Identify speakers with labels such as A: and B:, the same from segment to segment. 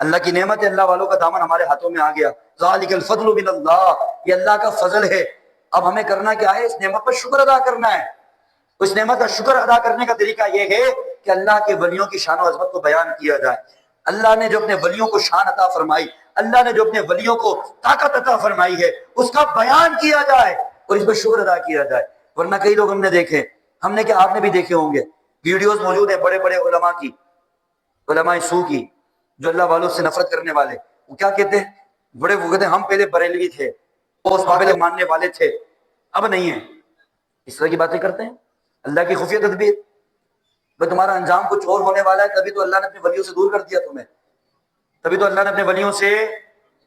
A: اللہ کی نعمت ہے، اللہ والوں کا دامن ہمارے ہاتھوں میں آ گیا. ذالک الفضل من اللہ، یہ اللہ کا فضل ہے. اب ہمیں کرنا کیا ہے؟ اس نعمت پر شکر ادا کرنا ہے. اس نعمت کا شکر ادا کرنے کا طریقہ یہ ہے کہ اللہ کے ولیوں کی شان و عظمت کو بیان کیا جائے. اللہ نے جو اپنے ولیوں کو شان عطا فرمائی، اللہ نے جو اپنے ولیوں کو طاقت عطا فرمائی ہے، اس کا بیان کیا جائے اور اس پر شکر ادا کیا جائے. ورنہ کئی لوگ ہم نے دیکھے، ہم نے کیا آپ نے بھی دیکھے ہوں گے، ویڈیوز موجود ہیں بڑے بڑے علماء کی، علماء سو کی، جو اللہ والوں سے نفرت کرنے والے. وہ کیا کہتے ہیں؟ بڑے وہ کہتے ہیں ہم پہلے بریلوی تھے، اس پہلے ماننے والے تھے، اب نہیں ہیں. اس طرح کی باتیں کرتے ہیں. اللہ کی خفیہ تدبیر. بھئی تمہارا انجام کچھ اور ہونے والا ہے، تبھی تو اللہ نے اپنے ولیوں سے دور کر دیا تمہیں، تبھی تو اللہ نے اپنے ولیوں سے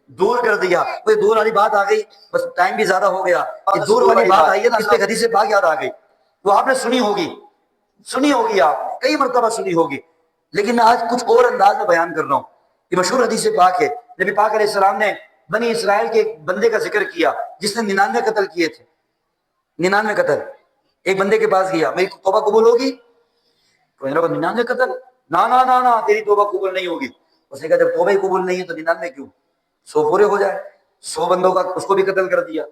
A: دور کر دیا. کوئی دور والی بات آ گئی، بس ٹائم بھی زیادہ ہو گیا. یہ دور والی بات آئی ہے نا، اس پہ حدیث پاک یاد آ گئی. وہ آپ نے سنی ہوگی آپ کئی مرتبہ سنی ہوگی، لیکن میں آج کچھ اور انداز میں بیان کر رہا ہوں. یہ مشہور حدیث پاک ہے. نبی پاک علیہ السلام نے بنی اسرائیل کے ایک بندے کا ذکر کیا جس نے 99 قتل کیے تھے. 99 قتل. ایک بندے کے پاس گیا، میری توبہ قبول ہوگی؟ کوئی نہ 99 قتل، نہ تیری توبہ قبول نہیں ہوگی. اس نے کہا جب توبہ ہی قبول نہیں ہے تو 99 کیوں؟ 100 پورے ہو جائے. 100 بندوں کا اس کو بھی قتل کر دیا.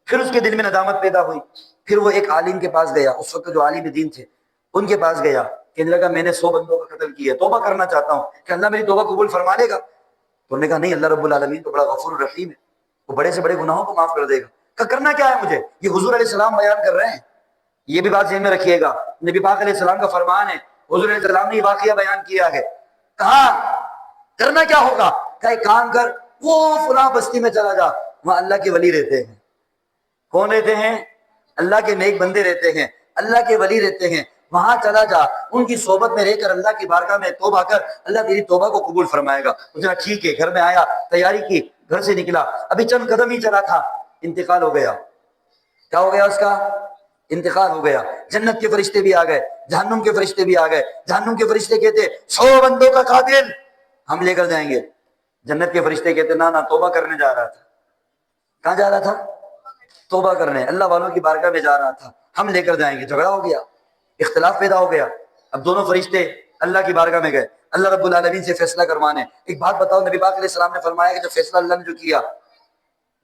A: پھر اس کے دل میں ندامت پیدا ہوئی. پھر وہ ایک عالم کے پاس گیا، اس وقت جو عالم دین تھے ان کے پاس گیا، کہنے لگا میں نے 100 بندوں کا قتل کیا، توبہ کرنا چاہتا ہوں، کہ اللہ میری توبہ قبول فرما لے گا؟ تو انہوں نے کہا نہیں، اللہ رب العالمین تو بڑا غفور الرحیم ہے، وہ بڑے سے بڑے گناہوں کو معاف کر دے گا. کہ کرنا کیا ہے مجھے؟ یہ حضور علیہ السلام بیان کر رہے ہیں، یہ بھی بات ذہن میں رکھیے گا. نبی پاک علیہ السلام کا فرمان ہے، حضور علیہ السلام نے یہ واقعہ بیان کیا ہے. کہا کرنا کیا ہوگا؟ کہ ایک کام کر، وہ فلاں بستی میں چلا جا، وہاں اللہ کے ولی رہتے ہیں. کون رہتے ہیں؟ اللہ کے نیک بندے رہتے ہیں، اللہ کے ولی رہتے ہیں. وہاں چلا جا، ان کی صحبت میں رہ کر اللہ کی بارگاہ میں توبہ کر، اللہ تیری توبہ کو قبول فرمائے گا. اس نے کہا ٹھیک ہے. گھر میں آیا، تیاری کی، گھر سے نکلا، ابھی چند قدم ہی چلا تھا، انتقال ہو گیا. کیا ہو گیا؟ اس کا انتقال ہو گیا. جنت کے فرشتے بھی آ گئے، جہنم کے فرشتے بھی آ گئے. جہنم کے فرشتے کہتے 100 بندوں کا قاتل ہم لے کر جائیں گے. جنت کے فرشتے کہتے نہ توبہ کرنے جا رہا تھا. کہاں جا رہا تھا؟ توبہ کرنے، اللہ والوں کی بارگاہ میں جا رہا تھا، ہم لے کر جائیں گے. جھگڑا ہو گیا، اختلاف پیدا ہو گیا. اب دونوں فرشتے اللہ کی بارگاہ میں گئے اللہ رب العالمین سے فیصلہ کروانے. ایک بات بتاؤ، نبی پاک علیہ السلام نے فرمایا کہ جو فیصلہ اللہ نے جو کیا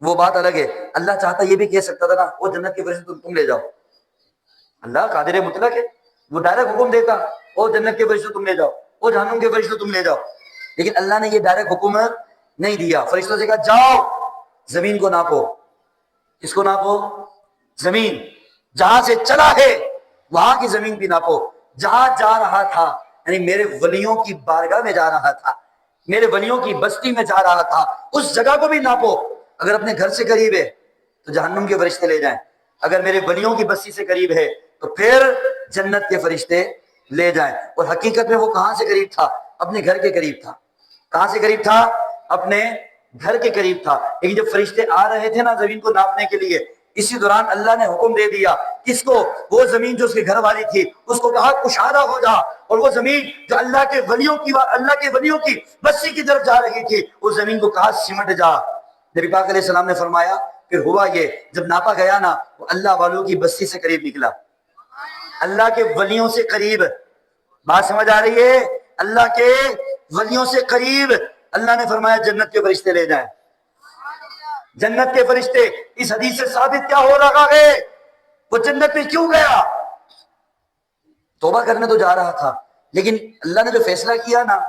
A: وہ بات الگ ہے. اللہ چاہتا یہ بھی کہہ سکتا تھا نا، وہ جنت کے فرشتے تم لے جاؤ. اللہ قادر مطلق ہے، وہ ڈائریکٹ حکم دیتا وہ جنت کے فرشتے تم لے جاؤ، وہ جہنم کے فرشتے تم لے جاؤ. لیکن اللہ نے یہ ڈائریکٹ حکم نہیں دیا. فرشتوں سے کہا جاؤ زمین کو ناپو. کس کو ناپو؟ زمین. جہاں سے چلا ہے وہاں کی زمین بھی ناپو. جہاں جا رہا تھا، یعنی میرے ولیوں کی بارگاہ میں جا رہا تھا، میرے ولیوں کی بستی میں جا رہا تھا، اس جگہ کو بھی ناپو. اگر اپنے گھر سے قریب ہے تو جہنم کے فرشتے لے جائیں، اگر میرے ولیوں کی بستی سے قریب ہے تو پھر جنت کے فرشتے لے جائیں. اور حقیقت میں وہ کہاں سے قریب تھا؟ اپنے گھر کے قریب تھا. کہاں سے قریب تھا؟ اپنے گھر کے قریب تھا. لیکن جب فرشتے آ رہے تھے نا زمین کو ناپنے کے لیے، اسی دوران اللہ نے حکم دے دیا کس کو؟ وہ زمین جو اس کے گھر والی تھی اس کو کہا کشادہ ہو جا. اور وہ زمین جو اللہ کے ولیوں کی بستی کی طرف جا رہی تھی اس زمین کو کہا سمٹ جا. نبی پاک علیہ السلام نے فرمایا پھر ہوا یہ، جب ناپا گیا نا وہ اللہ والوں کی بستی سے قریب نکلا، اللہ کے ولیوں سے قریب. بات سمجھ آ رہی ہے؟ اللہ کے ولیوں سے قریب. اللہ نے فرمایا جنت کے فرشتے لے جائیں. جنت کے فرشتے. اس حدیث سے ثابت کیا ہو رہا ہے؟ وہ جنت میں کیوں گیا؟ توبہ کرنے تو جا رہا تھا، لیکن اللہ نے جو فیصلہ کیا نا،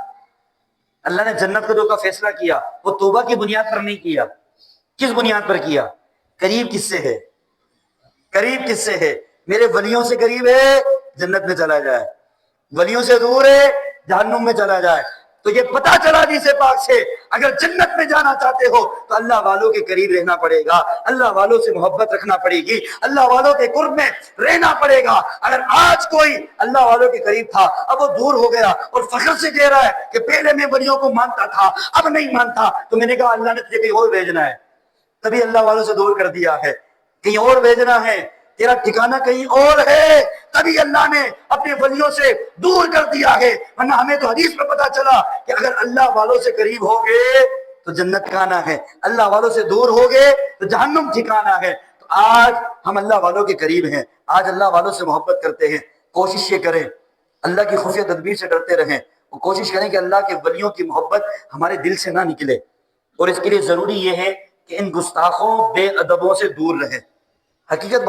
A: اللہ نے جنت کو جو کا فیصلہ کیا وہ توبہ کی بنیاد پر نہیں کیا. کس بنیاد پر کیا؟ قریب کس سے ہے؟ قریب کس سے ہے؟ میرے ولیوں سے قریب ہے جنت میں چلا جائے، ولیوں سے دور ہے جہنم میں چلا جائے. تو یہ پتا چلا حدیث پاک سے اگر جنت میں جانا چاہتے ہو تو اللہ والوں کے قریب رہنا پڑے گا، اللہ والوں سے محبت رکھنا پڑے گی، اللہ والوں کے قرب میں رہنا پڑے گا. اگر آج کوئی اللہ والوں کے قریب تھا اب وہ دور ہو گیا اور فخر سے کہہ رہا ہے کہ پہلے میں ولیوں کو مانتا تھا اب نہیں مانتا، تو میں نے کہا اللہ نے تجھے کہیں اور بھیجنا ہے، تبھی اللہ والوں سے دور کر دیا ہے، کہیں اور بھیجنا ہے، تیرا ٹھکانہ کہیں اور ہے، تبھی اللہ نے اپنے ولیوں سے دور کر دیا ہے. ورنہ ہمیں تو حدیث میں پتا چلا کہ اگر اللہ والوں سے قریب ہوگے تو جنت ٹھکانہ ہے، اللہ والوں سے دور ہوگے تو جہنم ٹھکانہ ہے. تو آج ہم اللہ والوں کے قریب ہیں، آج اللہ والوں سے محبت کرتے ہیں. کوشش یہ کریں اللہ کی خفیہ تدبیر سے ڈرتے رہیں کوشش کریں کہ اللہ کے ولیوں کی محبت ہمارے دل سے نہ نکلے، اور اس کے لیے ضروری یہ ہے کہ ان گستاخوں بے ادبوں سے دور رہیں۔ حقیقت